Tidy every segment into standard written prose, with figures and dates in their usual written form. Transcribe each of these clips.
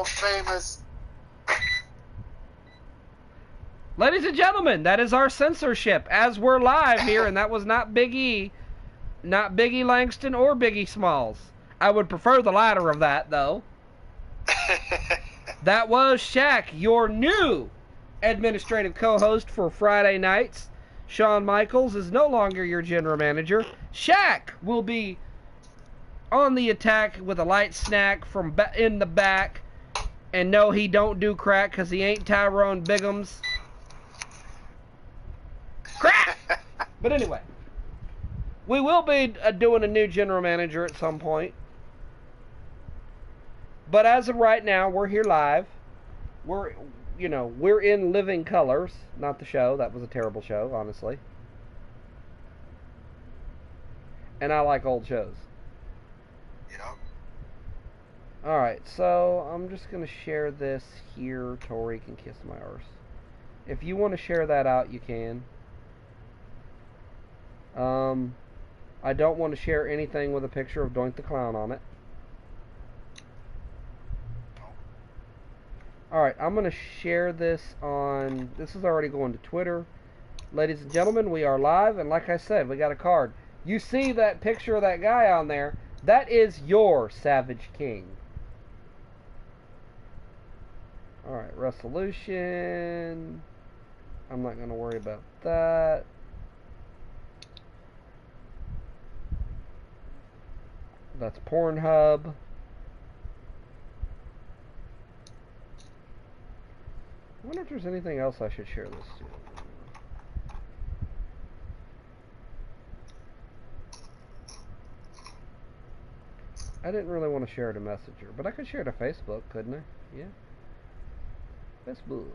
famous. Ladies and gentlemen, that is our censorship as we're live here, and that was not Big E, not Biggie Langston or Biggie Smalls. I would prefer the latter of that, though. That was Shaq, your new administrative co-host for Friday nights. Shawn Michaels is no longer your general manager. Shaq will be on the attack with a light snack from in the back. And no, he don't do crack because he ain't Tyrone Biggums. Crack! But anyway, we will be doing a new general manager at some point. But as of right now, we're here live. We're in living colors, not the show. That was a terrible show, honestly. And I like old shows. Yep. Alright, so I'm just going to share this here. Tori can kiss my arse. If you want to share that out, you can. I don't want to share anything with a picture of Doink the Clown on it. Alright, I'm going to share this on... This is already going to Twitter. Ladies and gentlemen, we are live, and like I said, we got a card. You see that picture of that guy on there? That is your Savage King. Alright, resolution. I'm not going to worry about that. That's Pornhub. I wonder if there's anything else I should share this to. I didn't really want to share it to Messenger, but I could share it to Facebook, couldn't I? Yeah. Facebook.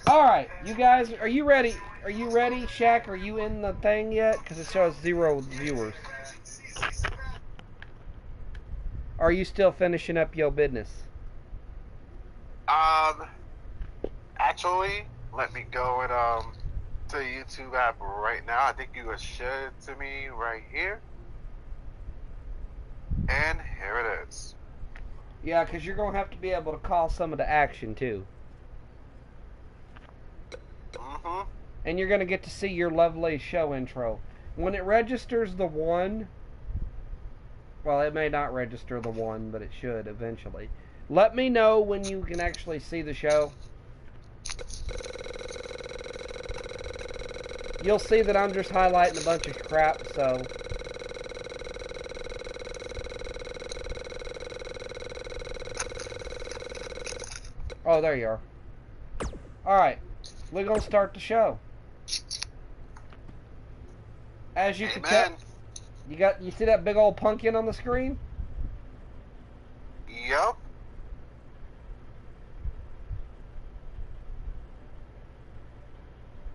Alright, you guys, are you ready? Are you ready, Shaq? Are you in the thing yet? Because it shows 0 viewers. Are you still finishing up your business? Actually, let me go and to the YouTube app right now. I think you can share it to me right here. And here it is. Yeah, because you're going to have to be able to call some of the action, too. Mm-hmm. And you're going to get to see your lovely show intro. When it registers the 1... Well, it may not register the 1, but it should eventually. Let me know when you can actually see the show. You'll see that I'm just highlighting a bunch of crap, so... Oh, there you are. Alright, we're going to start the show. As you can tell... You see that big old pumpkin on the screen? Yep.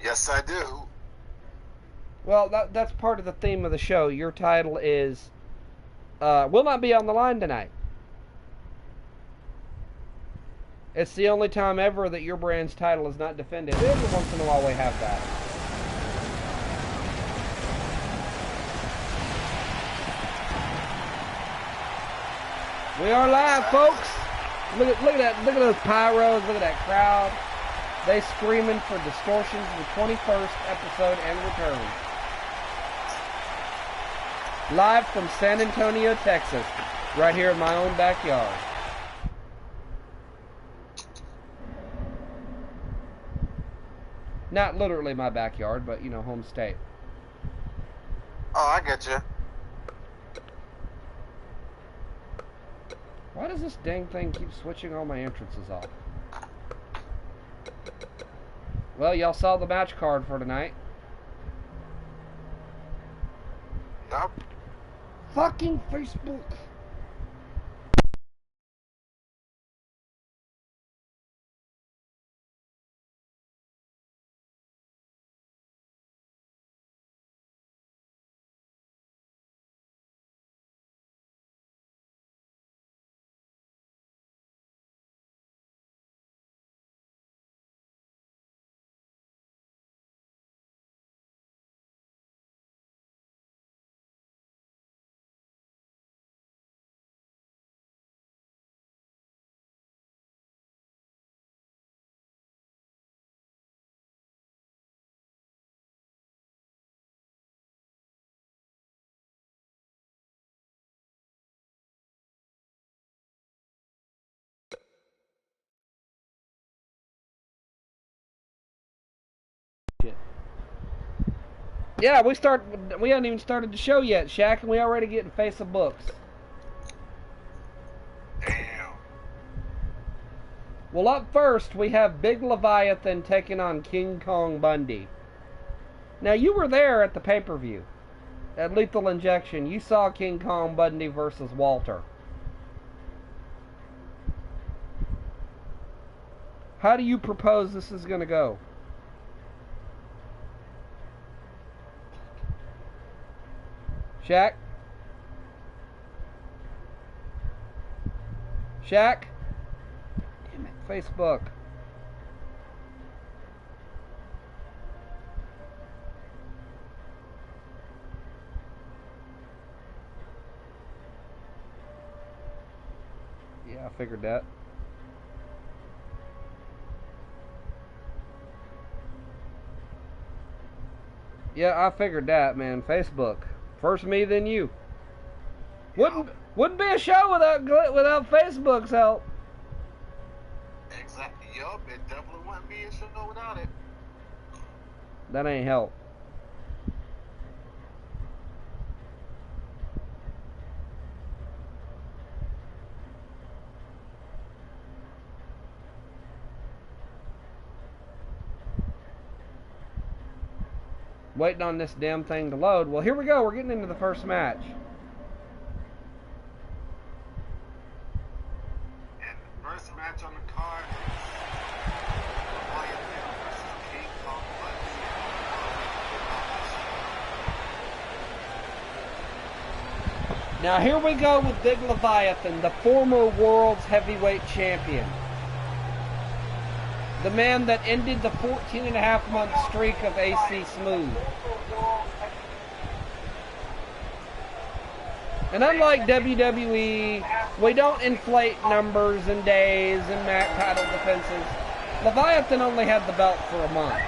Yes, I do. Well, that's part of the theme of the show. Your title is, will not be on the line tonight. It's the only time ever that your brand's title is not defended. Every once in a while we have that. We are live, folks. Look at that. Look at those pyros. Look at that crowd. They screaming for Distortion's the 21st episode and return. Live from San Antonio, Texas, right here in my own backyard. Not literally my backyard, but you know, home state. Oh, I get you. Why does this dang thing keep switching all my entrances off? Well, y'all saw the match card for tonight. Yep. Fucking Facebook. Yeah, we haven't even started the show yet, Shaq, and we already getting face of books. Damn. Well, up first, we have Big Leviathan taking on King Kong Bundy. Now, you were there at the pay-per-view. At Lethal Injection, you saw King Kong Bundy versus Walter. How do you propose this is going to go? Shaq? Shaq? Damn it, Facebook. Yeah, I figured that. Yeah, I figured that, man. Facebook. First me, then you. Wouldn't be a show without Facebook's help. Exactly. Yup, it definitely wouldn't be a show without it. That ain't help. Waiting on this damn thing to load. Well, here we go. We're getting into the first match. And the first match on the card is Leviathan versus King Kong Bundy. Now here we go with Big Leviathan, the former world's heavyweight champion. The man that ended the 14.5-month streak of AC Smooth. And unlike WWE, we don't inflate numbers and days and title defenses. Leviathan only had the belt for a month.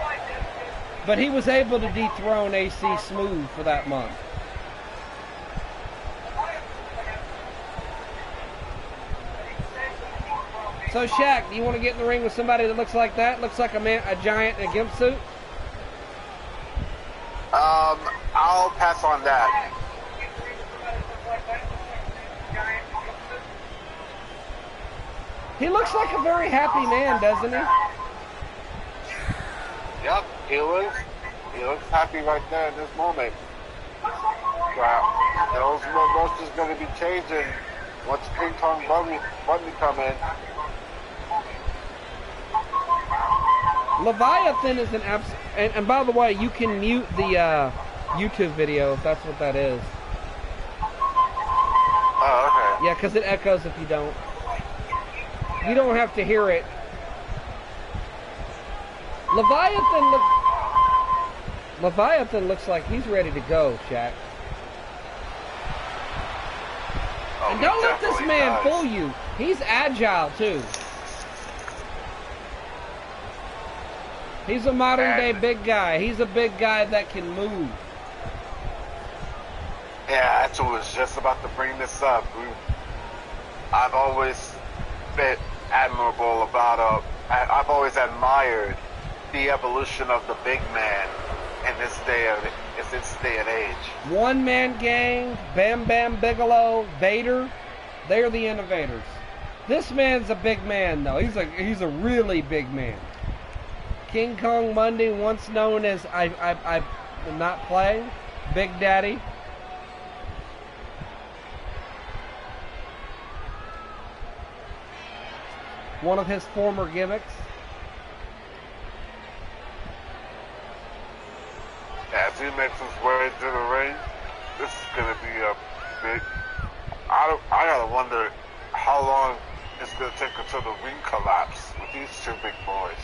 But he was able to dethrone AC Smooth for that month. So Shaq, do you want to get in the ring with somebody that looks like that? Looks like a giant in a gimp suit? I'll pass on that. He looks like a very happy man, doesn't he? Yep, he looks happy right there in this moment. Those emotions going to be changing once King Kong Bundy come in. Leviathan is an absolute... And by the way, you can mute the YouTube video if that's what that is. Oh, okay. Yeah, because it echoes if you don't. You don't have to hear it. Leviathan looks like he's ready to go, Shaq. Oh, And don't let this man fool you. He's agile, too. He's a modern-day big guy. He's a big guy that can move. Yeah, that's what I was just about to bring this up. I've always been admirable about I've always admired the evolution of the big man in this day and age. One-man gang, Bam Bam Bigelow, Vader, they're the innovators. This man's a big man, though. He's a really big man. King Kong Bundy, once known as I'm not playing, Big Daddy. One of his former gimmicks. As he makes his way to the ring, this is going to be a big... I gotta wonder how long it's going to take until the ring collapse with these two big boys.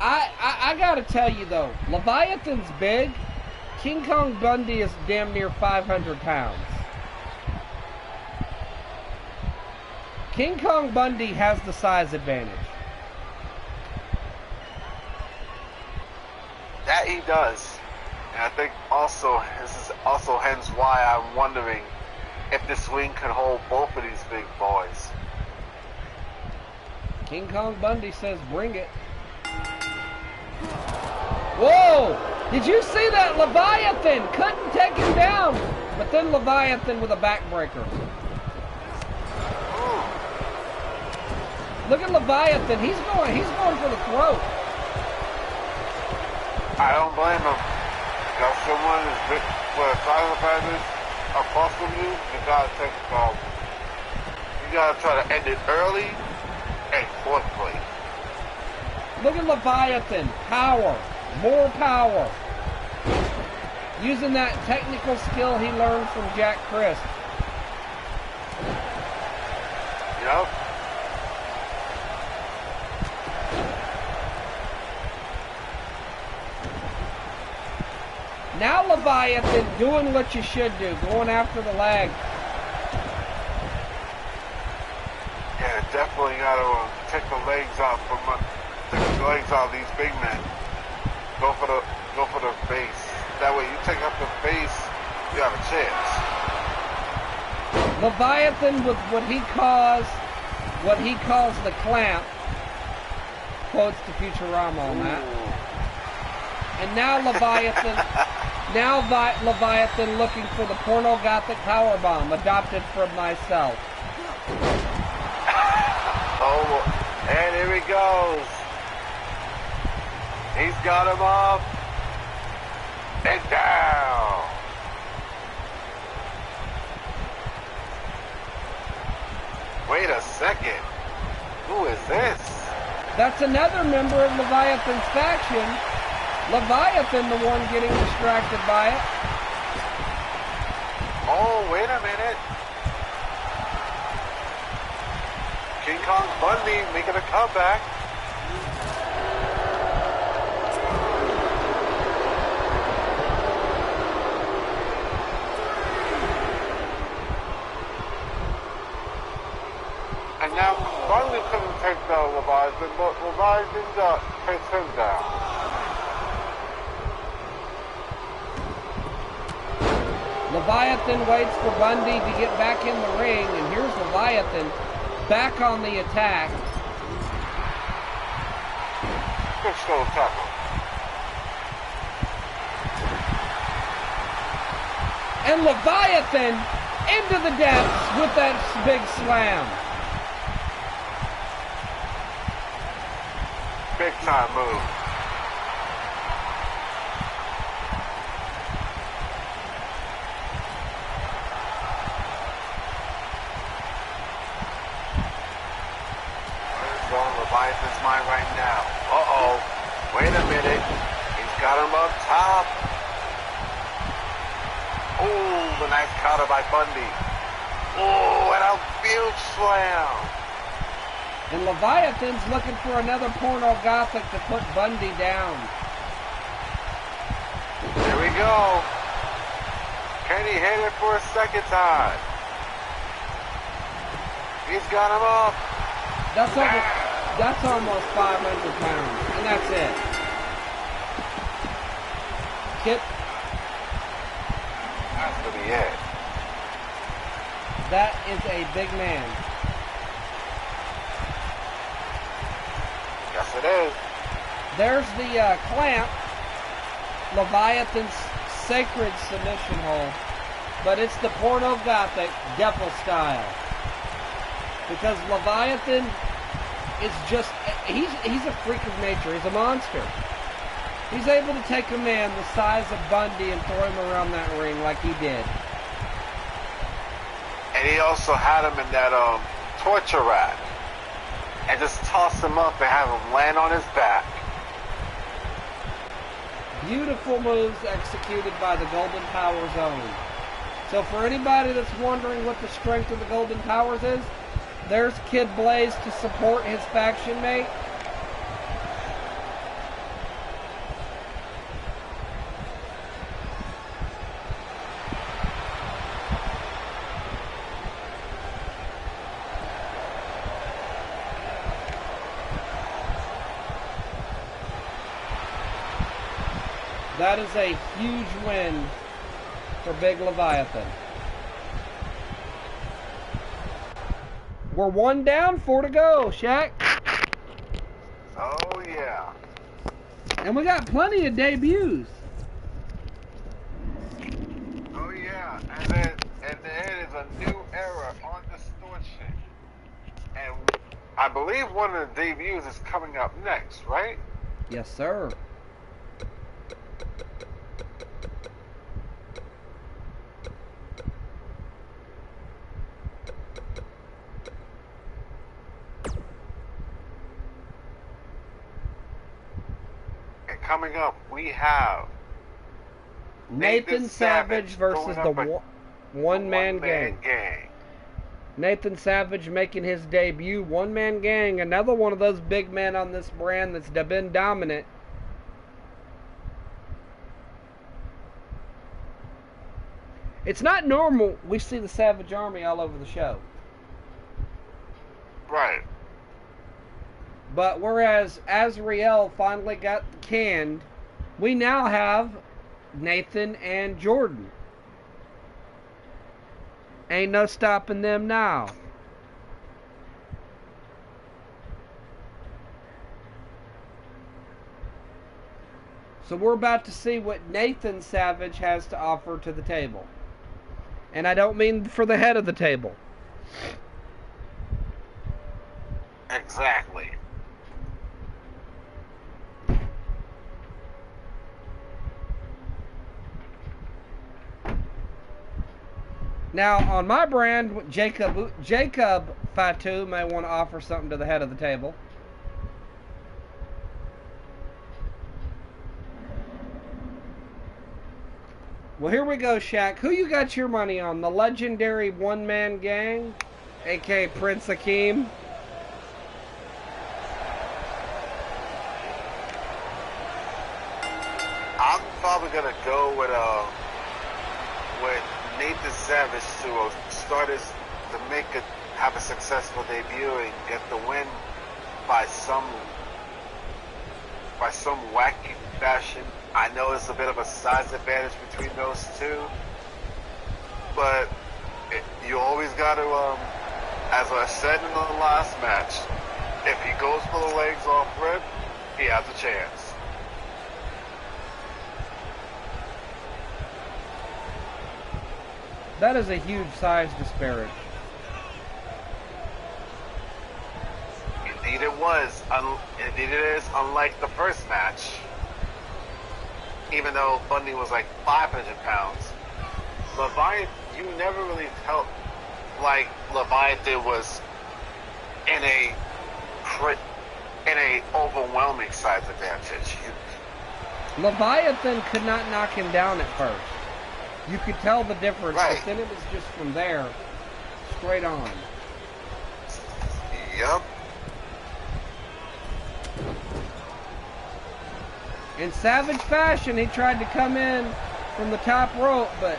I gotta tell you though, Leviathan's big. King Kong Bundy is damn near 500 pounds. King Kong Bundy has the size advantage. That he does. And I think also, this is also hence why I'm wondering if this ring can hold both of these big boys. King Kong Bundy says, bring it. Whoa! Did you see that? Leviathan couldn't take him down, but then Leviathan with a backbreaker. Look at Leviathan. He's going for the throat. I don't blame him. If someone is with a silent advantage across from you, you gotta try to end it early and quickly. Look at Leviathan. Power. More power. Using that technical skill he learned from Jack Christ. Yep. Now Leviathan doing what you should do, going after the leg. Yeah, definitely gotta take the legs out of these big men. Go for the base. That way, you take up the base, you have a chance. Leviathan with what he calls the clamp. Quotes to Futurama on that. And now Leviathan. Leviathan looking for the pornogothic powerbomb, adopted from myself. Oh, and here he goes. He's got him up and down. Wait a second. Who is this? That's another member of Leviathan's faction. Leviathan, the one getting distracted by it. Oh, wait a minute. King Kong Bundy making a comeback. And now Bundy couldn't take the Leviathan, but Leviathan takes him down. Leviathan waits for Bundy to get back in the ring, and here's Leviathan back on the attack. Good stone tackle. And Leviathan into the depths with that big slam. Big time move. Leviathan's mind right now. Uh-oh. Wait a minute. He's got him up top. Oh, the nice counter by Bundy. Oh, and a huge slam. And Leviathan's looking for another pornogothic to put Bundy down. Here we go. Can he hit it for a second time? He's got him up. That's almost 500 pounds, and that's it. That's to be it. That is a big man. Yes, it is. There's the clamp, Leviathan's sacred submission hold, but it's the pornogothic devil style. Because Leviathan is just, he's a freak of nature. He's a monster. He's able to take a man the size of Bundy and throw him around that ring like he did. And he also had him in that torture rack. And just toss him up and have him land on his back. Beautiful moves executed by the Golden Powers own. So for anybody that's wondering what the strength of the Golden Powers is, there's Kid Blaze to support his faction mate. That is a huge win for Big Leviathan. We're 1 down, 4 to go, Shaq. Oh, yeah. And we got plenty of debuts. Oh yeah, and there is a new era on Distortion. And I believe one of the debuts is coming up next, right? Yes, sir. And coming up, we have Nathan Savage versus the one-man gang. Nathan Savage making his debut. One-man gang. Another one of those big men on this brand that's been dominant. It's not normal we see the Savage Army all over the show. Right. But whereas Azrael finally got canned, we now have Nathan and Jordan. Ain't no stopping them now. So we're about to see what Nathan Savage has to offer to the table. And I don't mean for the head of the table. Exactly. Now, on my brand, Jacob Fatu may want to offer something to the head of the table. Well, here we go, Shaq. Who you got your money on? The legendary one-man gang, a.k.a. Prince Hakeem? I'm probably going to go with Nathan Savage to start to have a successful debut and get the win by some wacky fashion. I know it's a bit of a size advantage between those two, but you always got to, as I said in the last match, if he goes for the legs off rip, he has a chance. That is a huge size disparity. Indeed it was. Indeed it is, unlike the first match. Even though Bundy was like 500 pounds. Leviathan, you never really felt like Leviathan was in a overwhelming size advantage. Leviathan could not knock him down at first. You could tell the difference, right. But then it was just from there, straight on. Yep. In Savage fashion, he tried to come in from the top rope, but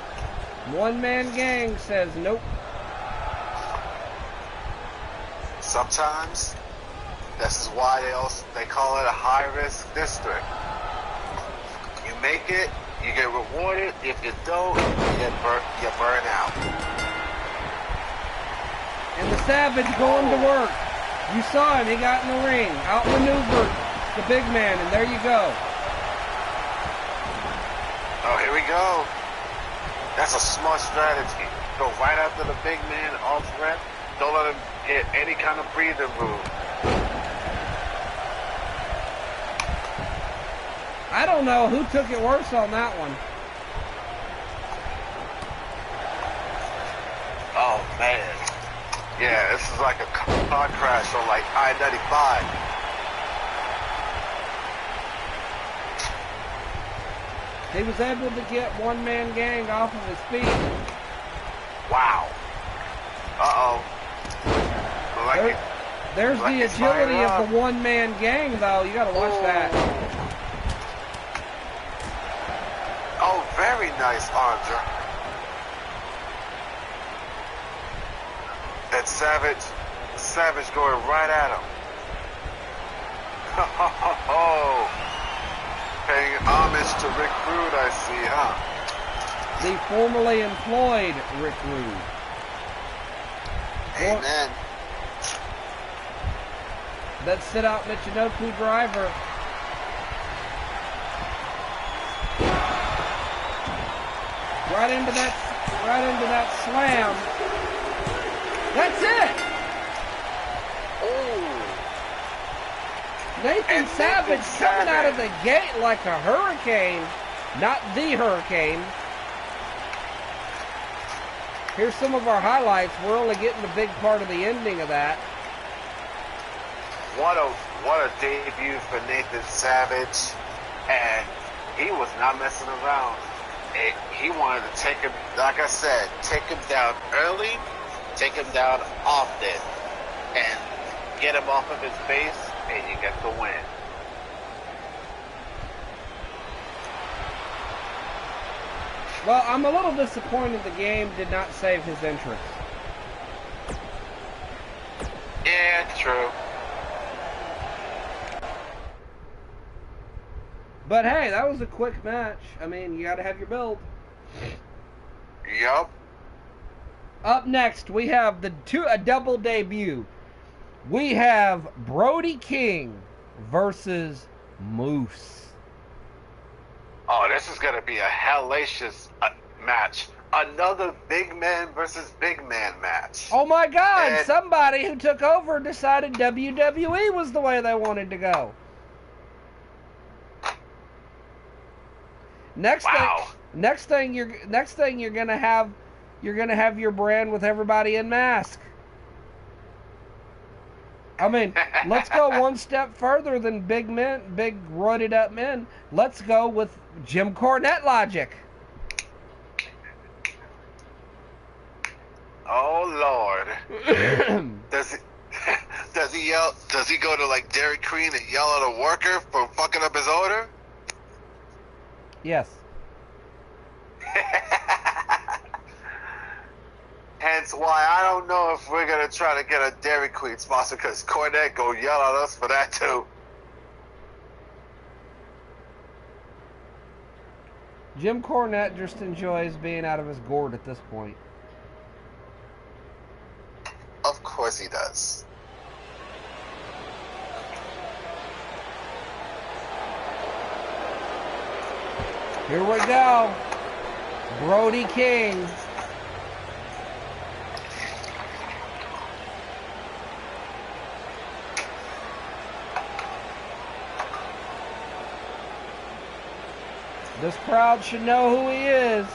one-man gang says nope. Sometimes, this is why they call it a high-risk district. You make it, you get rewarded. If you don't, you burn out. And the Savage going to work. You saw him. He got in the ring. Outmaneuvered the big man, and there you go. Oh, here we go. That's a smart strategy. Go right after the big man off rep. Don't let him get any kind of breathing room. I don't know who took it worse on that one. Oh, man. Yeah, this is like a car crash on like I-95. He was able to get one-man gang off of his feet. Wow. Uh-oh. There's the agility of the one-man gang, though. You got to watch that. Oh, very nice arm drag. And Savage going right at him. Oh, paying homage to Rick Rude, I see, huh? The formerly employed Rick Rude. Amen. That sit-out Michinoku driver. Right into that slam. That's it. Oh. Nathan Savage coming out of the gate like a hurricane. Not the hurricane. Here's some of our highlights. We're only getting the big part of the ending of that. What a debut for Nathan Savage. And he was not messing around. He wanted to take him, like I said, take him down early, take him down often, and get him off of his base, and you get the win. Well, I'm a little disappointed the game did not save his entrance. Yeah, true. But hey, that was a quick match. I mean, you gotta have your build. Yup. Up next, we have a double debut. We have Brody King versus Moose. Oh, this is going to be a hellacious match. Another big man versus big man match. Oh my God, And somebody who took over decided WWE was the way they wanted to go. Next thing you're gonna have your brand with everybody in mask. I mean, let's go one step further than big roided up men. Let's go with Jim Cornette logic. Oh Lord. Does he yell? Does he go to like Dairy Queen and yell at a worker for fucking up his order? Yes. Hence why I don't know if we're gonna try to get a Dairy Queen sponsor, because Cornette go yell at us for that too. Jim Cornette just enjoys being out of his gourd at this point. Of course he does. Here we go. Brody King. This crowd should know who he is.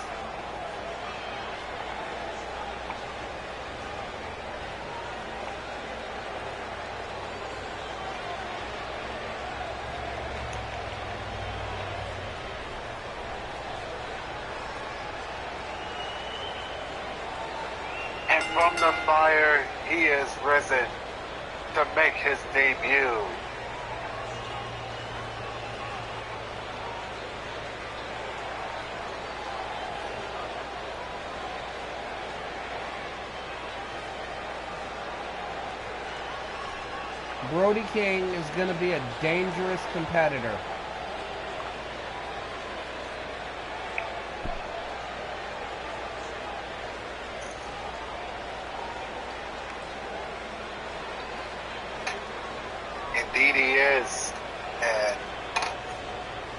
And from the fire, he is risen to make his debut. Brody King is going to be a dangerous competitor. Indeed he is. And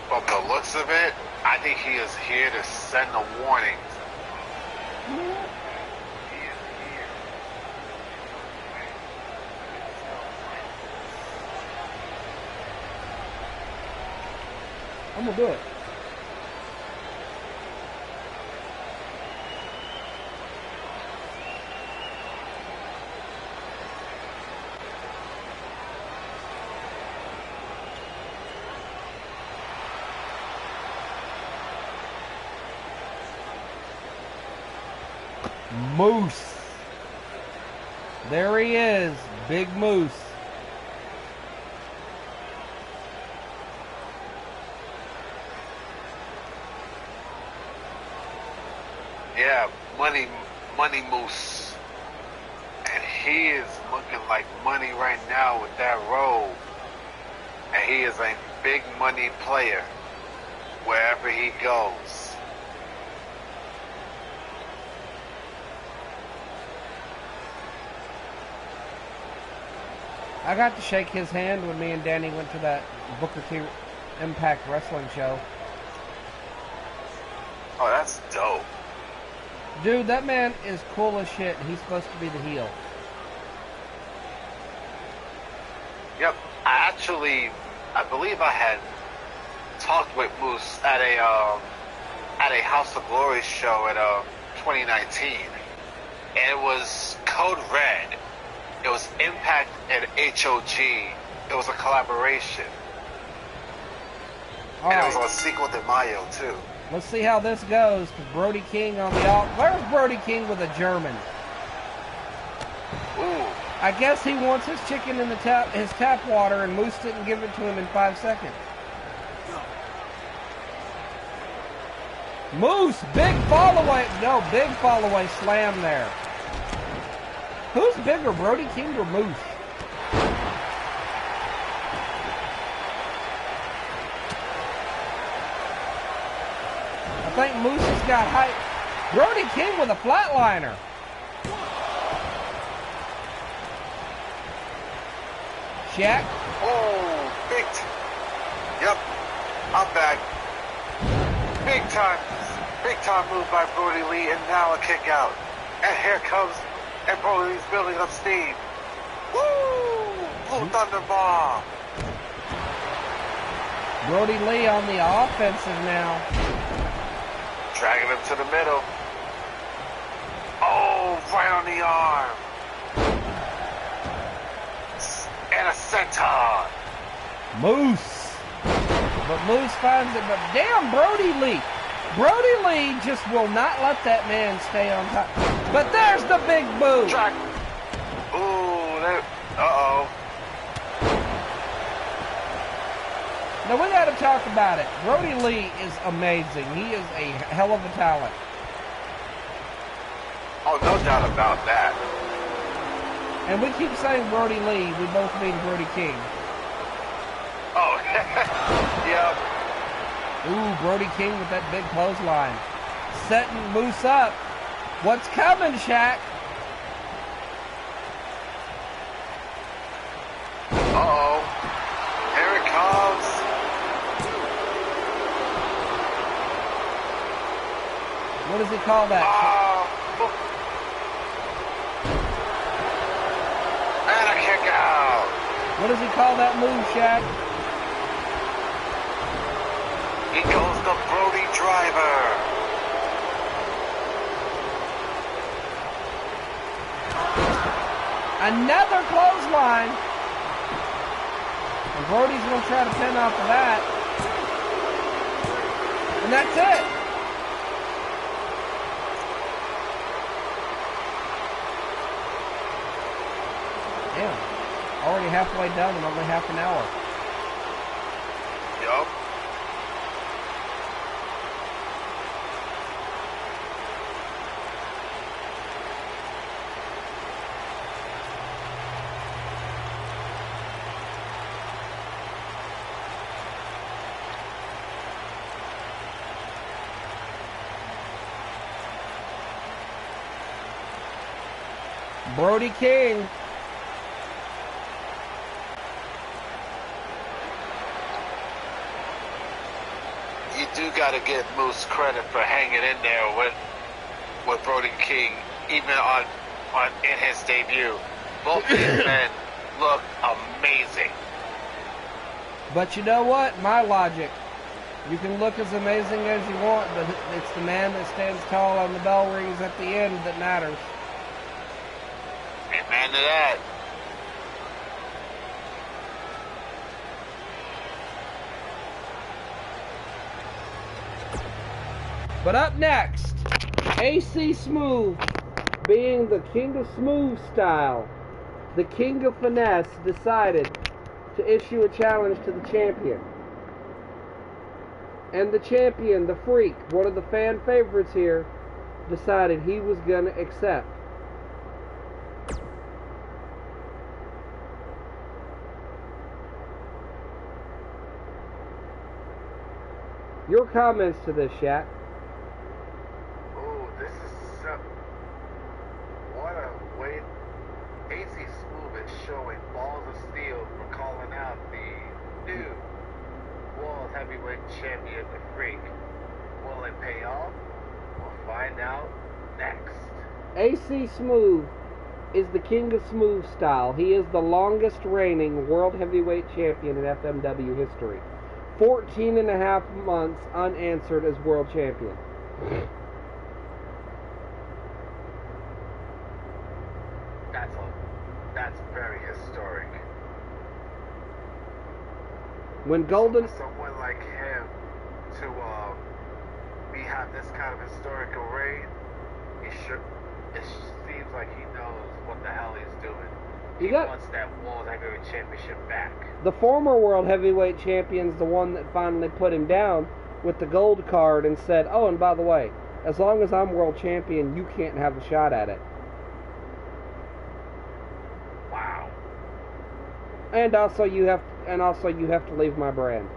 from the looks of it, I think he is here to send a warning. I'm going to do it. Moose. There he is, Big Moose. Yeah, money Moose. And he is looking like money right now with that robe. And he is a big money player wherever he goes. I got to shake his hand when me and Danny went to that Booker T Impact Wrestling show. Oh, that's dope. Dude, that man is cool as shit. He's supposed to be the heel. Yep. I believe I had talked with Moose at a House of Glory show at 2019, and it was Code Red. It was Impact and HOG. It was a collaboration. All and right. It was on Cinco de Mayo too. Let's see how this goes. Brody King on the off. Where's Brody King with a German? Ooh. I guess he wants his chicken in his tap water, and Moose didn't give it to him in 5 seconds. Moose, big fall away. No, big fall away slam there. Who's bigger, Brody King or Moose? I think Moose has got height. Brody King with a flatliner. Shaq. Oh, yep, I'm back. Big time move by Brody Lee, and now a kick out. And here comes, and Brody Lee's building up steam. Woo! Blue Thunder Bomb. Brody Lee on the offensive now. Dragging him to the middle. Oh, right on the arm. And a senton. Moose. But Moose finds it. But damn, Brody Lee. Brody Lee just will not let that man stay on top. But there's the big boot. Ooh, uh-oh. Now, we got to talk about it. Brody Lee is amazing. He is a hell of a talent. Oh, no doubt about that. And we keep saying Brody Lee. We both mean Brody King. Oh, yeah. Ooh, Brody King with that big clothesline. Setting Moose up. What's coming, Shaq? Uh-oh. Here it comes. What does he call that? And a kick out. What does he call that move, Shaq? He goes the Brody Driver. Another clothesline. And Brody's going to try to pin off of that. And that's it. Damn. Already halfway done in only half an hour. Yup. Brody King. You do got to give Moose credit for hanging in there with Brody King, even in his debut. Both these men look amazing. But you know what? My logic. You can look as amazing as you want, but it's the man that stands tall on the bell rings at the end that matters. Amen to that. But up next, AC Smooth, being the king of smooth style, the king of finesse, decided to issue a challenge to the champion. And the champion, the Freak, one of the fan favorites here, decided he was going to accept. Your comments to this, Shaq? Oh, this is what a way. AC Smooth is showing balls of steel for calling out the new World Heavyweight Champion, the Freak. Will it pay off? We'll find out next? AC Smooth is the king of smooth style. He is the longest reigning World Heavyweight Champion in FMW history. 14 and a half months unanswered as World Champion. That's very historic. When Golden... Someone like him to have this kind of historical reign, it seems like he knows what the hell he's doing. He wants that World Heavyweight Championship back. The former World Heavyweight Champion's the one that finally put him down with the gold card and said, oh, and by the way, as long as I'm World Champion, you can't have a shot at it. Wow. And also you have to leave my brand.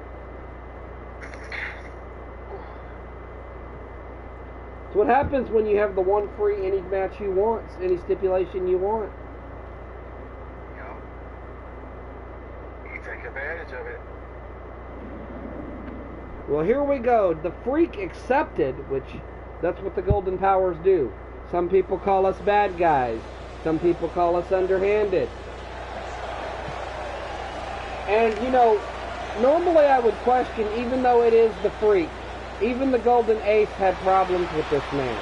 It's what happens when you have the one free any match you want, any stipulation you want. Yep. You take advantage of it. Well, here we go. The Freak accepted, which that's what the Golden Powers do. Some people call us bad guys. Some people call us underhanded. And, you know, normally I would question, even though it is the Freak, even the Golden Ace had problems with this man.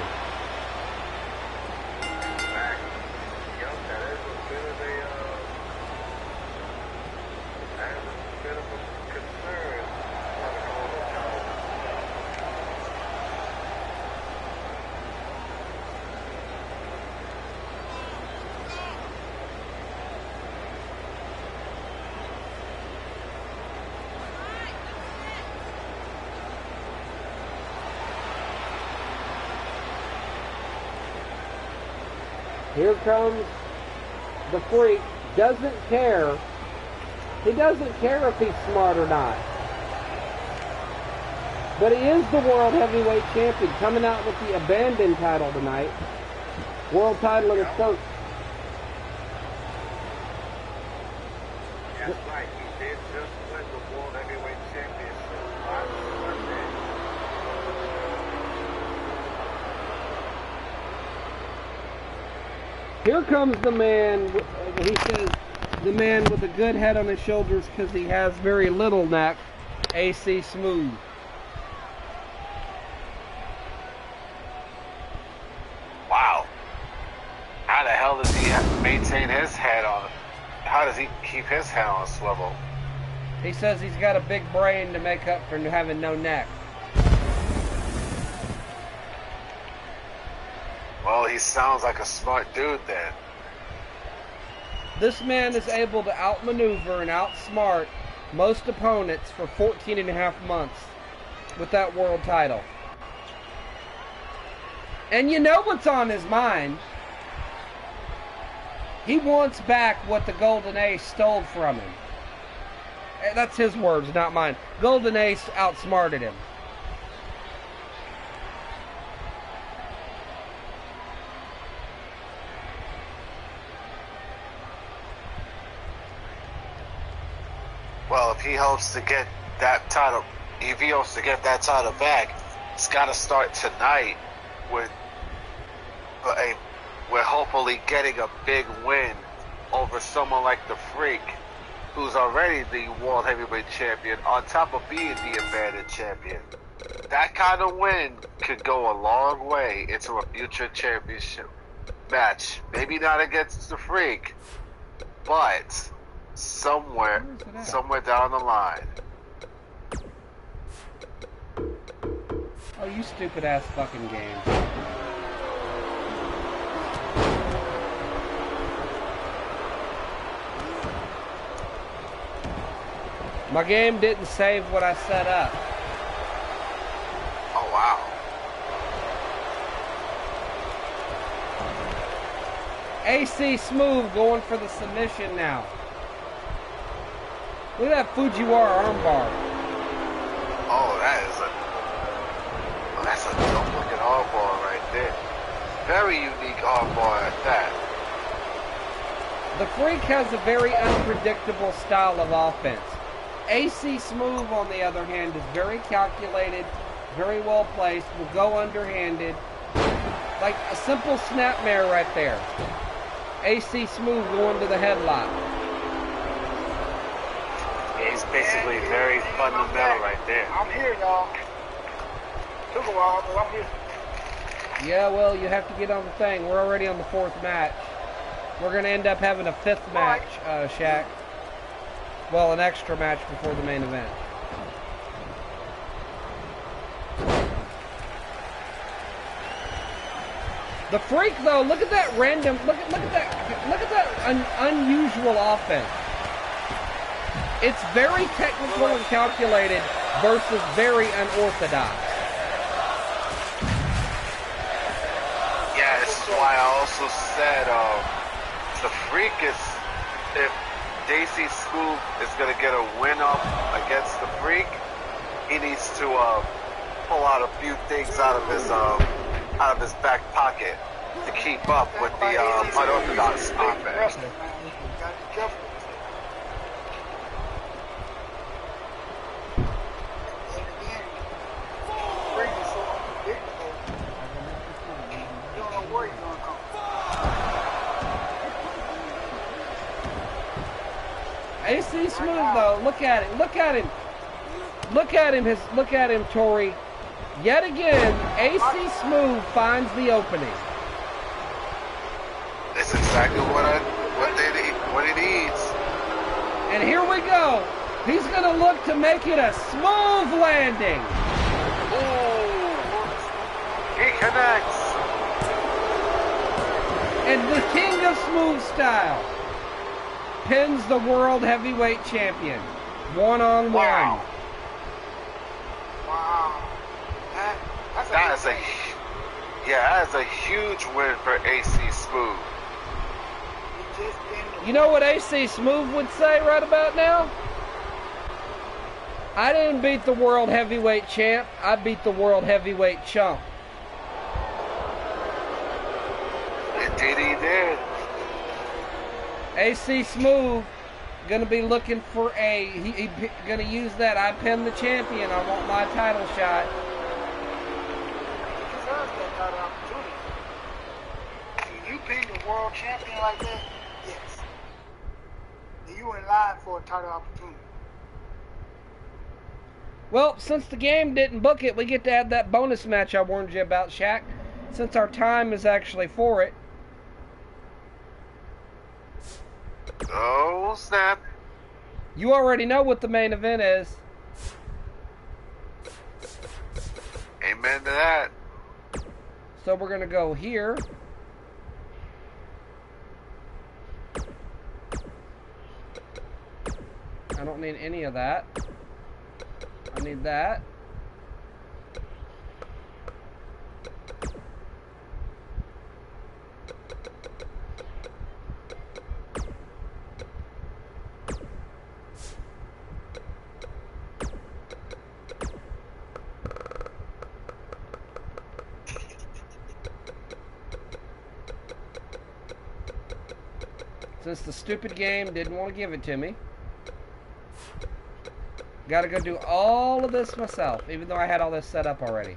Here comes the Freak. Doesn't care. He doesn't care if he's smart or not. But he is the World Heavyweight Champion, coming out with the abandoned title tonight. World title in his coat. That's right. He did just win the World Heavyweight Championship. Here comes the man, he says, the man with a good head on his shoulders because he has very little neck, AC Smooth. Wow. How the hell does he maintain his head on? How does he keep his head on a swivel? He says he's got a big brain to make up for having no neck. Well, he sounds like a smart dude then. This man is able to outmaneuver and outsmart most opponents for 14 and a half months with that world title. And you know what's on his mind? He wants back what the Golden Ace stole from him. That's his words, not mine. Golden Ace outsmarted him. Well, if he hopes to get that title, back, it's got to start tonight with we're hopefully getting a big win over someone like the Freak, who's already the World Heavyweight Champion, on top of being the abandoned champion. That kind of win could go a long way into a future championship match. Maybe not against the Freak, but somewhere down the line. Oh, you stupid ass fucking game. My game didn't save what I set up. Oh, wow. AC Smooth going for the submission now. Look at that Fujiwara armbar. Oh, that's a dope looking armbar right there. Very unique armbar at that. The Freak has a very unpredictable style of offense. AC Smooth, on the other hand, is very calculated, very well placed, will go underhanded, Like a simple snapmare right there. AC Smooth going to the headlock. Yeah, he's basically very fundamental right there. I'm here, y'all. Took a while, but I'm here. Yeah, well, you have to get on the thing. We're already on the 4th match. We're going to end up having a 5th match, Shaq. Well, an extra match before the main event. The Freak, though, look at that random, look at that unusual offense. It's very technical and calculated versus very unorthodox. Yeah, this is why I also said the Freak is, if DC Smooth is going to get a win up against the Freak, he needs to pull out a few things out of his back pocket to keep up with the unorthodox offense. AC Smooth though, look at him, look at him, Tori. Yet again, AC Smooth finds the opening. That's exactly what he needs. And here we go. He's gonna look to make it a smooth landing. Ooh, he connects. And the king of smooth style pins the world heavyweight champion. One-on-one. Wow. That is a huge win for AC Smooth. You know what AC Smooth would say right about now? I didn't beat the world heavyweight champ. I beat the world heavyweight chump. Indeed he did. AC Smooth gonna be looking for he gonna use that I pinned the champion, I want my title shot. He deserves that title opportunity. When you pin the world champion like that, yes. Then you in line for a title opportunity. Well, since the game didn't book it, we get to add that bonus match I warned you about, Shaq. Since our time is actually for it. Oh, snap. You already know what the main event is. Amen to that. So we're going to go here. I don't need any of that. I need that. Since the stupid game didn't want to give it to me, gotta go do all of this myself, even though I had all this set up already.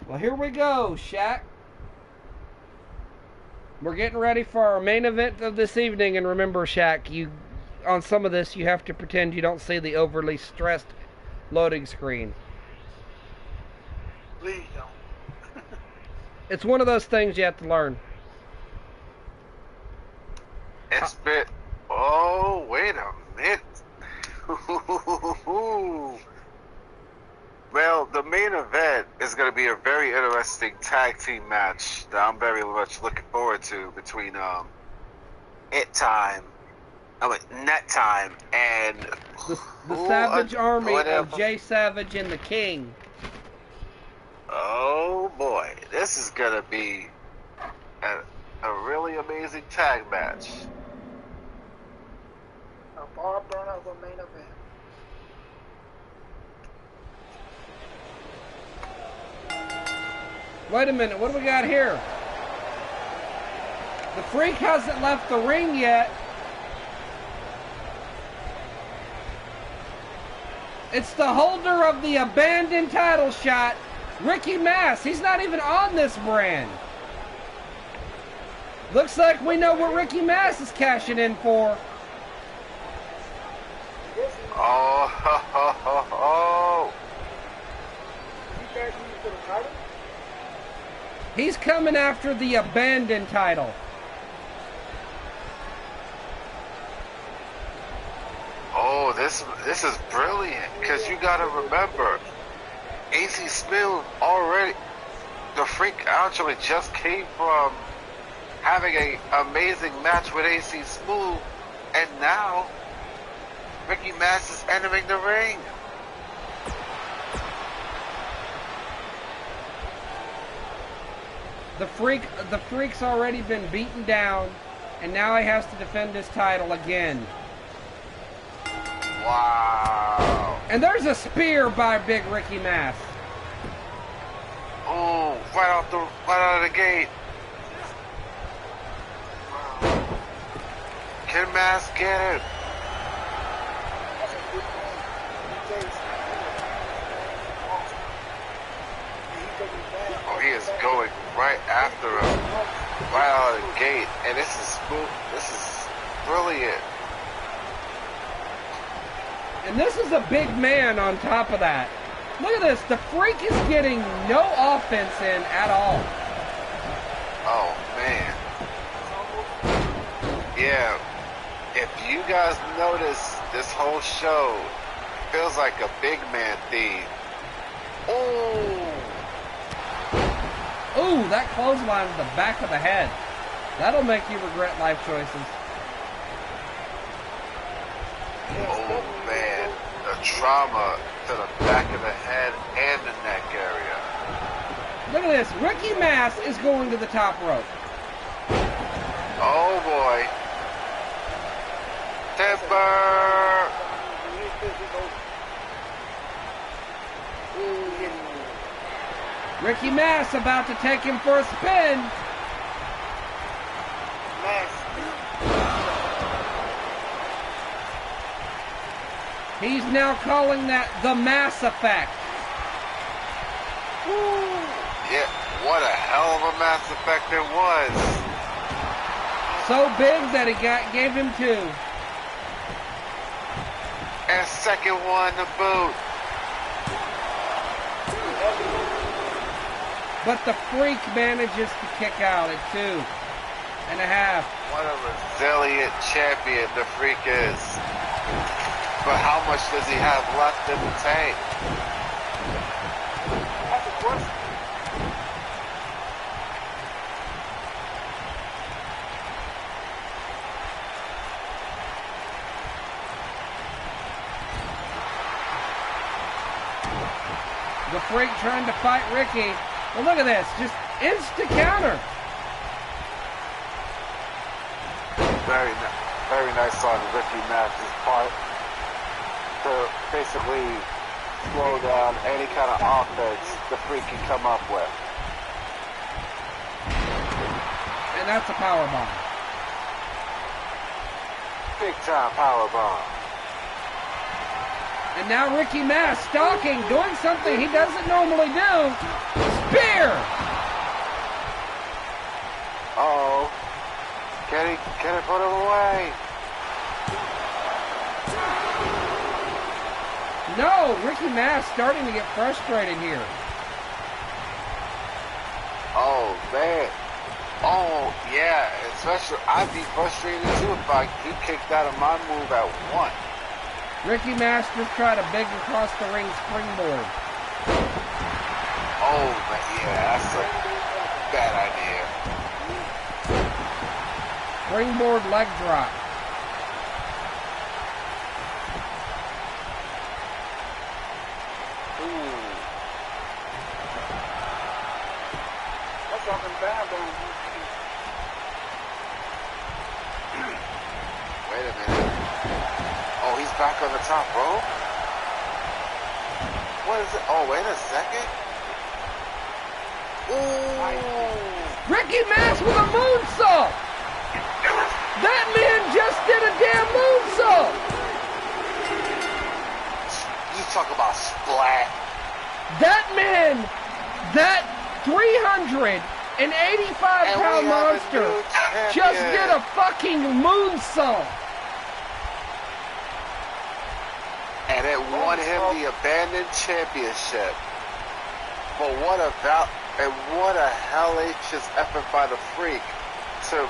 Well, here we go, Shaq. We're getting ready for our main event of this evening, and remember, Shaq, on some of this, you have to pretend you don't see the overly stressed loading screen. Please don't. It's one of those things you have to learn. It's been... Oh, wait a minute. Well, the main event is going to be a very interesting tag team match that I'm very much looking forward to between Net Time and the Savage Army of Jay Savage and the King. Oh boy, this is going to be a really amazing amazing tag match. A bar burner of a main event. Wait a minute, what do we got here? The Freak hasn't left the ring yet. It's the holder of the abandoned title shot, Ricky Mass. He's not even on this brand. Looks like we know what Ricky Mass is cashing in for. Oh, ho, ho, ho, ho. You guys use for the title? He's coming after the abandoned title. Oh, this is brilliant, because you got to remember, AC Smooth already, the Freak actually just came from having an amazing match with AC Smooth, and now Ricky Mass is entering the ring. The Freak's already been beaten down, and now he has to defend his title again. Wow. And there's a spear by Big Ricky Mass. Oh, right out of the gate. Can Mass get it? That's a good thing. Oh, he is going right after him, right out of the gate, and this is smooth. This is brilliant. And this is a big man on top of that. Look at this. The Freak is getting no offense in at all. Oh, man. Yeah. If you guys notice, this whole show feels like a big man theme. Oh. Ooh, that clothesline to the back of the head. That'll make you regret life choices. Oh, man. The trauma to the back of the head and the neck area. Look at this. Ricky Mass is going to the top rope. Oh, boy. Timber. Ricky Mass about to take him for a spin. He's now calling that the Mass Effect. Woo. Yeah, what a hell of a Mass Effect it was. So big that he gave him two. And second one to boot. But the Freak manages to kick out at 2.5. What a resilient champion the Freak is. But how much does he have left in the tank? That's a question. The Freak trying to fight Ricky. Well, look at this. Just instant counter. Very nice on Ricky Mass's part to basically slow down any kind of offense the Freak can come up with. And that's a power bomb. Big time power bomb. And now Ricky Mass stalking, doing something he doesn't normally do. Spear! Uh-oh. Can he put him away? No, Ricky Mass starting to get frustrated here. Oh, man. Oh, yeah. Especially, I'd be frustrated too if he kicked out of my move at 1. Ricky Mass just tried a big across the ring springboard. Oh, but yeah, that's a bad idea. Springboard leg drop. Ooh. That's something bad down here. back on the top rope. What is it? Oh, wait a second. Ooh. Ricky Mass with a moonsault. That man just did a damn moonsault. You talk about splat. That man, that 385-pound monster just did a fucking moonsault. And it won him the abandoned championship. But what a hellacious effort by the Freak to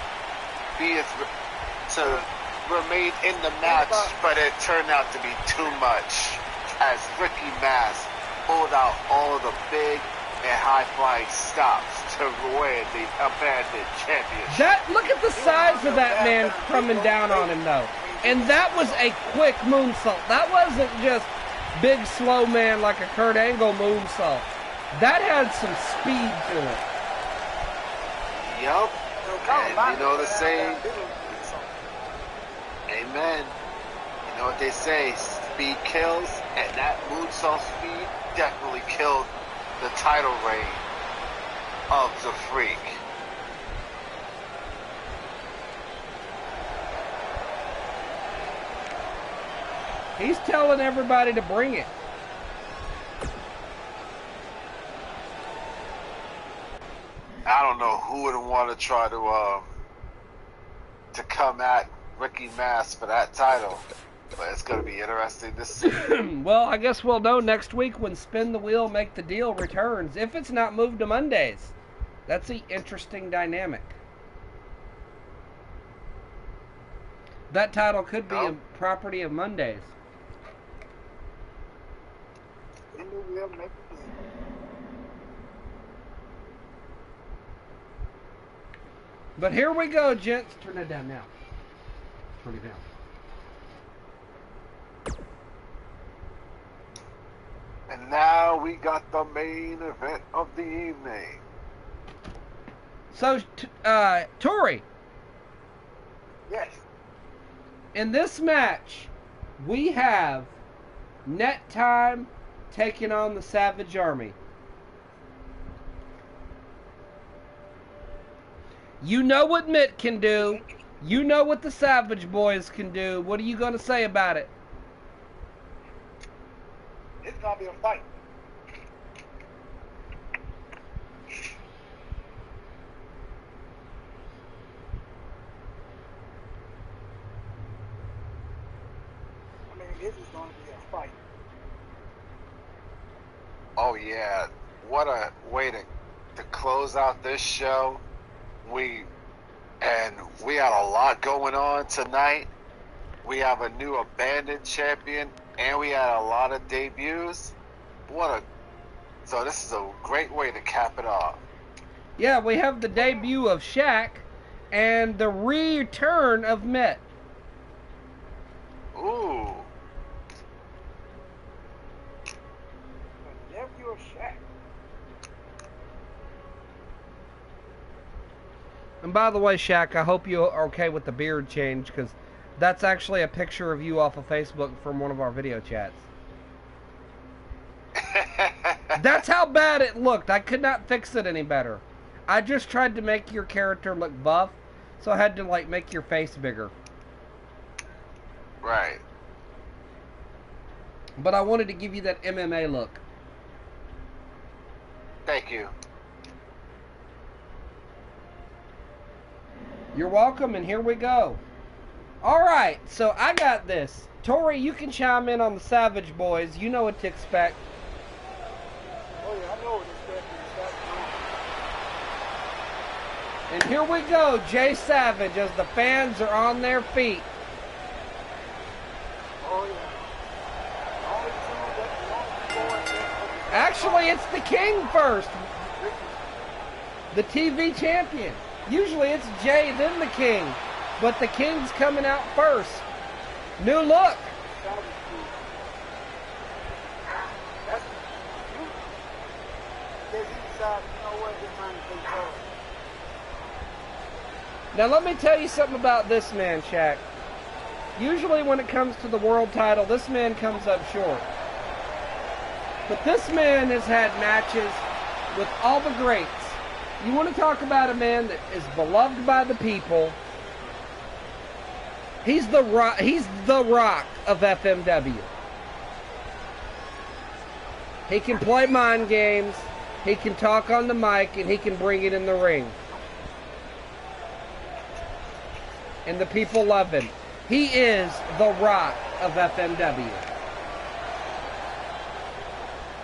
remain in the match, but it turned out to be too much as Ricky Mass pulled out all of the big and high-flying stops to win the abandoned championship. Look at the size of that man coming down on him, though. And that was a quick moonsault. That wasn't just big, slow man like a Kurt Angle moonsault. That had some speed to it. Yup. And you know the saying? Amen. You know what they say? Speed kills, and that moonsault speed definitely killed the title reign of the Freak. He's telling everybody to bring it. I don't know who would want to try to come at Ricky Mass for that title, but it's going to be interesting to see. Well, I guess we'll know next week when Spin the Wheel, Make the Deal returns, if it's not moved to Mondays. That's the interesting dynamic. That title could be a property of Mondays. But here we go, gents. Turn that down now. Turn it down. And now we got the main event of the evening. So, Tori. Yes. In this match, we have Net Time taking on the Savage Army. You know what Mitt can do. You know what the Savage Boys can do. What are you going to say about it? It's going to be a fight. I mean, this is going to be a fight. Oh, yeah. What a way to close out this show. We had a lot going on tonight. We have a new abandoned champion, and we had a lot of debuts. So this is a great way to cap it off. Yeah, we have the debut of Shaq and the return of Mitt. Ooh. The nephew of Shaq. And by the way, Shaq, I hope you are okay with the beard change, because that's actually a picture of you off of Facebook from one of our video chats. That's how bad it looked. I could not fix it any better. I just tried to make your character look buff, so I had to, like, make your face bigger. Right. But I wanted to give you that MMA look. Thank you. You're welcome, and here we go. Alright, so I got this. Tori, you can chime in on the Savage Boys. You know what to expect. Oh, yeah, I know what to expect. And here we go, Jay Savage, as the fans are on their feet. Oh, yeah. Actually, it's the King first. The TV champion. Usually it's Jay, then the King. But the King's coming out first. New look. Now let me tell you something about this man, Shaq. Usually when it comes to the world title, this man comes up short. But this man has had matches with all the greats. You want to talk about a man that is beloved by the people. He's the Rock of FMW. He can play mind games, he can talk on the mic, and he can bring it in the ring. And the people love him. He is the Rock of FMW.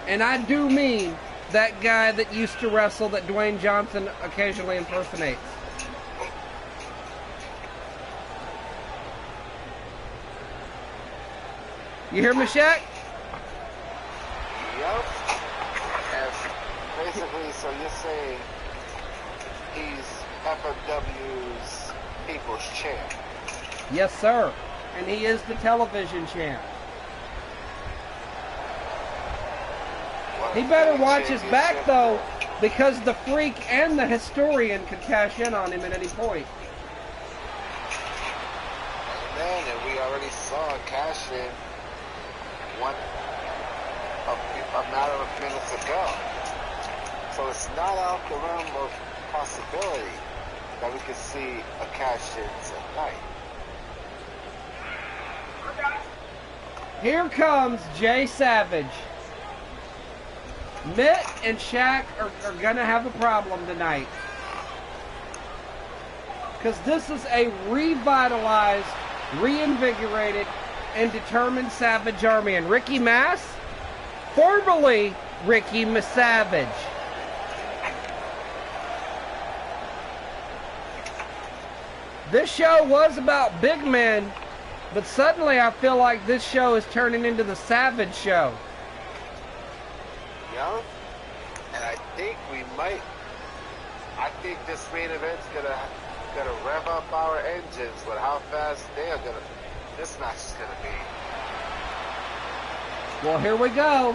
And I do mean that guy that used to wrestle that Dwayne Johnson occasionally impersonates. You hear me, Shaq? Yep. And basically, so you're saying he's FMW's People's Champ. Yes, sir. And he is the television champ. He better watch his back, though, because the Freak and the Historian could cash in on him at any point. And we already saw a cash in a matter of minutes ago. So it's not out the realm of possibility that we could see a cash in tonight. Here comes Jay Savage. Mitt and Shaq are going to have a problem tonight. Because this is a revitalized, reinvigorated, and determined Savage Army. And Ricky Mass, formerly Ricky Savage. This show was about big men, but suddenly I feel like this show is turning into the Savage show. Yep. And I think this main event's gonna rev up our engines with how fast this match is gonna be. Well, here we go.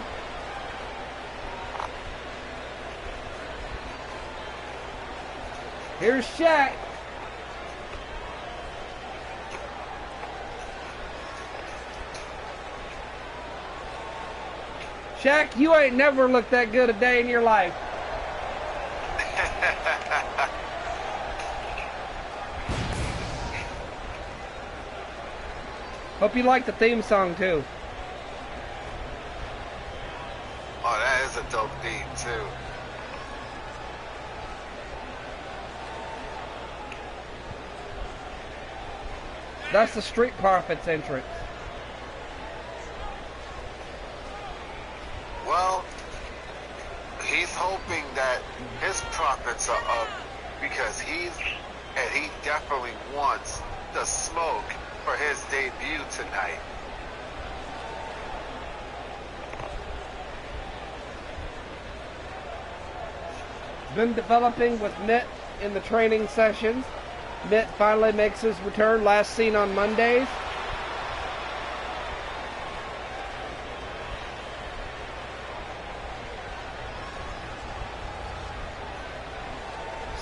Here's Shaq. Shaq, you ain't never looked that good a day in your life. Hope you like the theme song, too. Oh, that is a dope theme, too. That's the Street Profits entrance. Well, he's hoping that his profits are up because he definitely wants the smoke for his debut tonight. Been developing with Mitt in the training sessions. Mitt finally makes his return, last seen on Mondays.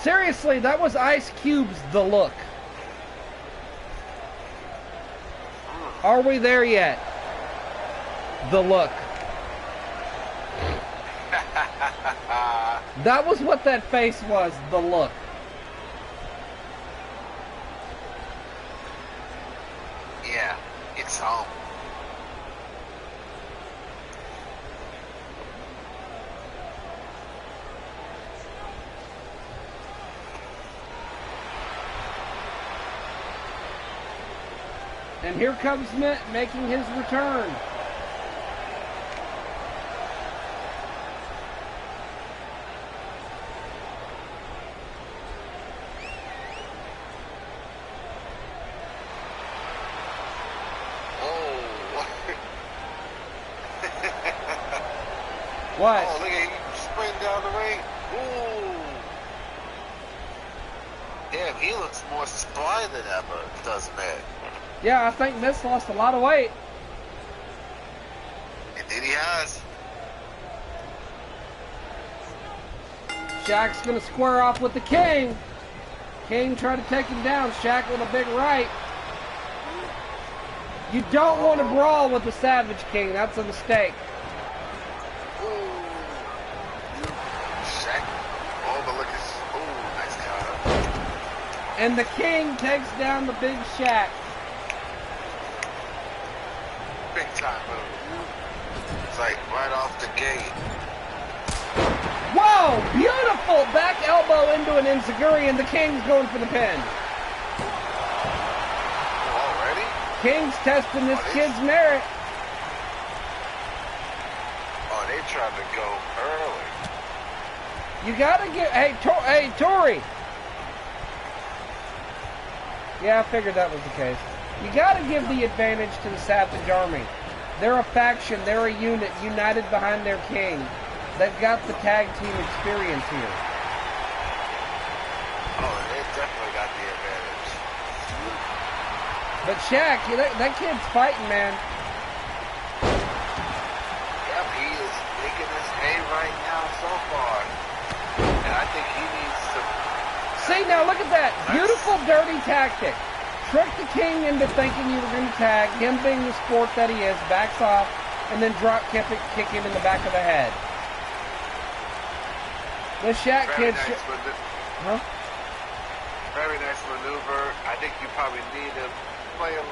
Seriously, that was Ice Cube's The Look. Are we there yet? The Look. That was what that face was, The Look. Yeah, it's home. And here comes Mitt making his return. What? Oh, look at him sprint down the ring. Ooh. Damn, he looks more spry than ever, does Mitt. Yeah, I think Mitt's lost a lot of weight. Indeed he has. Shaq's going to square off with the King. King tried to take him down. Shaq with a big right. You don't want to brawl with the Savage King. That's a mistake. Shaq. Oh, but look at this. Oh, nice counter. And the King takes down the big Shaq. Big time move. It's like right off the gate. Whoa! Beautiful back elbow into an enziguri, and the King's going for the pin. Already? King's testing this kid's merit. Oh, they tried to go early. You gotta get... Hey, Tori! Yeah, I figured that was the case. You gotta give the advantage to the Savage Army. They're a faction, they're a unit, united behind their king. They've got the tag team experience here. Oh, they definitely got the advantage. But Shaq, that kid's fighting, man. Yep, he is making his hay right now so far. And I think he needs to... See, now look at that. Beautiful, dirty tactic. Trick the King into thinking you were going to tag. Him being the sport that he is, backs off, and then drop kick him in the back of the head. The Shaq kid... Huh? Very nice maneuver. I think you probably need to play a...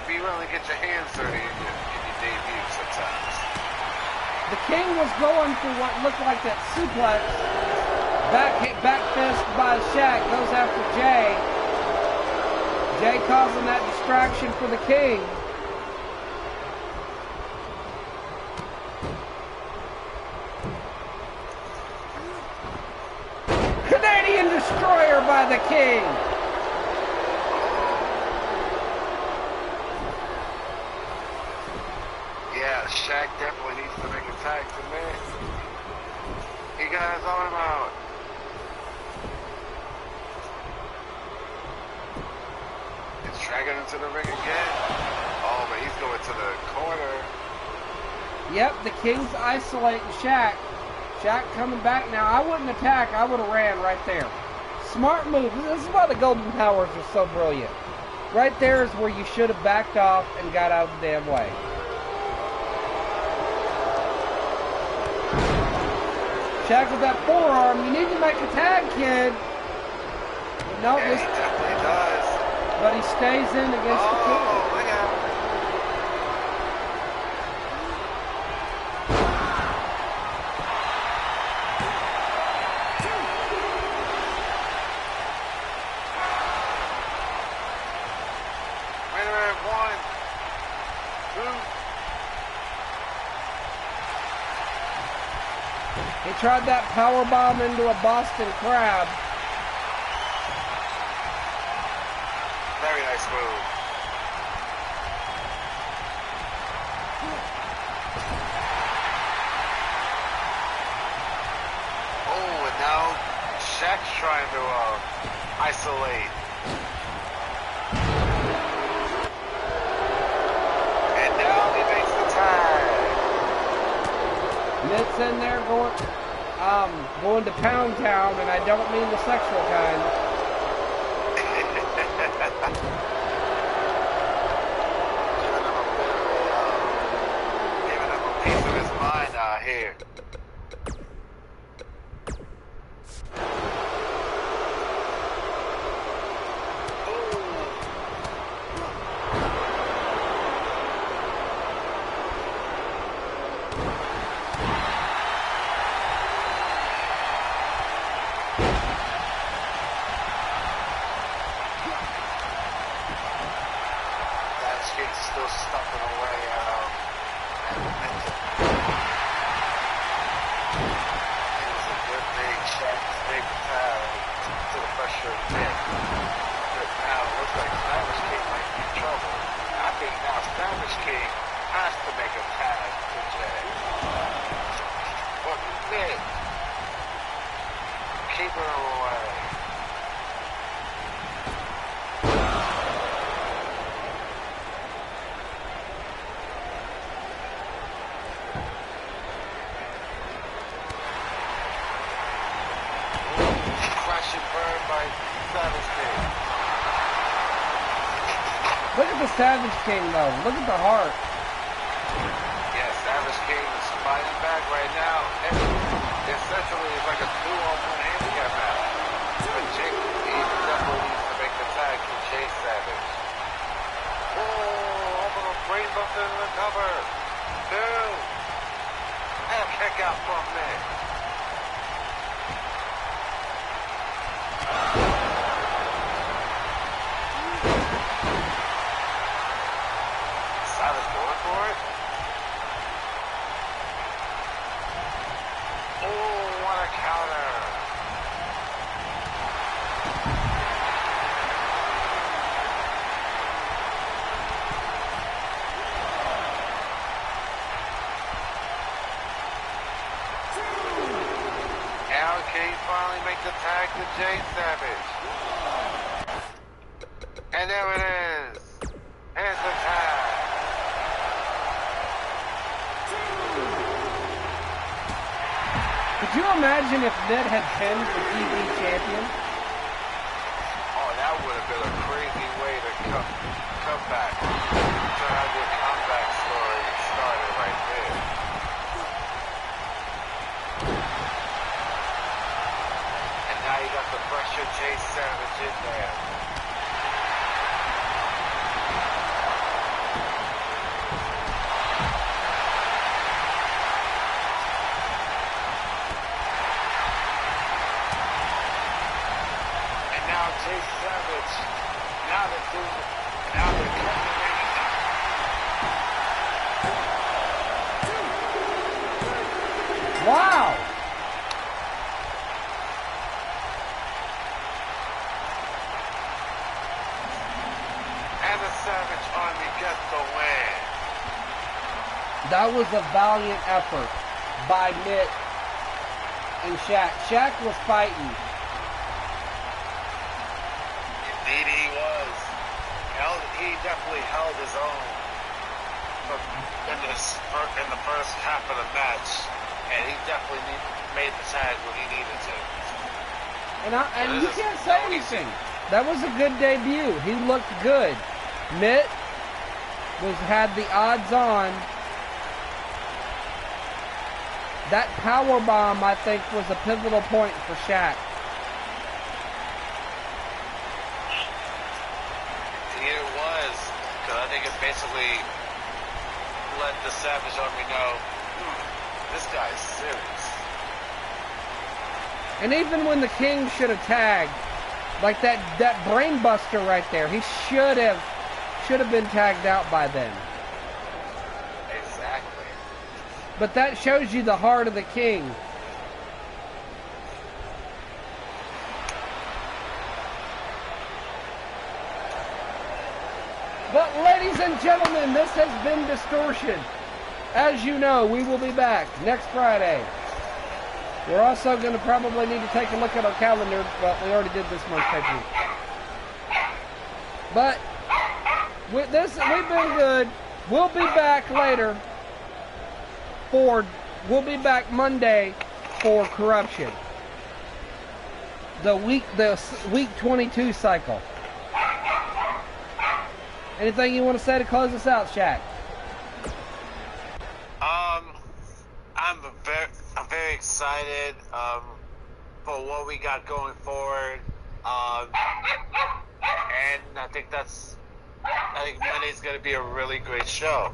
Be willing to get your hands dirty in your debut sometimes. The King was going for what looked like that suplex. Back fist by Shaq. Goes after Jay. Jay causing that distraction for the King. Canadian Destroyer by the King. Yeah, Shaq definitely needs to make a tag to me. He got his arm out. He's dragging into the ring again. Oh, but he's going to the corner. Yep, the King's isolating Shaq. Shaq coming back now. I wouldn't attack. I would have ran right there. Smart move. This is why the Golden Powers are so brilliant. Right there is where you should have backed off and got out of the damn way. Shaq with that forearm. You need to make a tag, kid. But no, Yeah, he definitely does. But he stays in against the King. Oh, look out. Wait a minute, 1, 2. He tried that power bomb into a Boston Crab. Very nice move. Oh, and now Shaq's trying to isolate. And now he makes the tag. Mitt's in there going to Pound Town, and I don't mean the sexual kind. Giving him a piece of his mind out here. Still stuffing away at the mental. It was a good big shot, big towel to the pressure of the neck. But now it looks like Savage King might be in trouble. I think now Savage King has to make a tag to Jay. But Nick, keeping him away. Look at the Savage King, though. Look at the heart. Yeah, Savage King is fighting back right now. And essentially, it's like a 2-on-1 handicap match. But Jake, he definitely needs to make the tag to Chase Savage. Oh, over the brainbuster in the cover. 2. And a kick out from Mick. Savage going for it. Oh, what a counter. Now can he finally make the tag to Jay Savage? And there it is. Here's the tag. Could you imagine if Ned had pinned the TV champion? Oh, that would have been a crazy way to come back. To have your comeback story started right there. And now you got the pressure Chase Savage in there. Chase Savage, now they're culminating. Wow! And the Savage Army gets the win. That was a valiant effort by Mitt and Shaq. Shaq was fighting. Indeed he was. He definitely held his own in the first half of the match, and he definitely made the tag when he needed to. And you can't say anything. That was a good debut. He looked good. Mitt had the odds on. That power bomb, I think, was a pivotal point for Shaq. It was, because I think it basically let the Savage Army know, this guy's serious. And even when the King should have tagged, like that brain buster right there, he should have been tagged out by then. Exactly. But that shows you the heart of the King. But ladies and gentlemen, this has been Distortion. As you know, we will be back next Friday. We're also going to probably need to take a look at our calendar, but we already did this month's pay-per-view. But with this, we've been good. We'll be back later we'll be back Monday for Corruption. The week 22 cycle. Anything you want to say to close us out, Shaq? I'm very excited for what we got going forward, and I think Monday's going to be a really great show.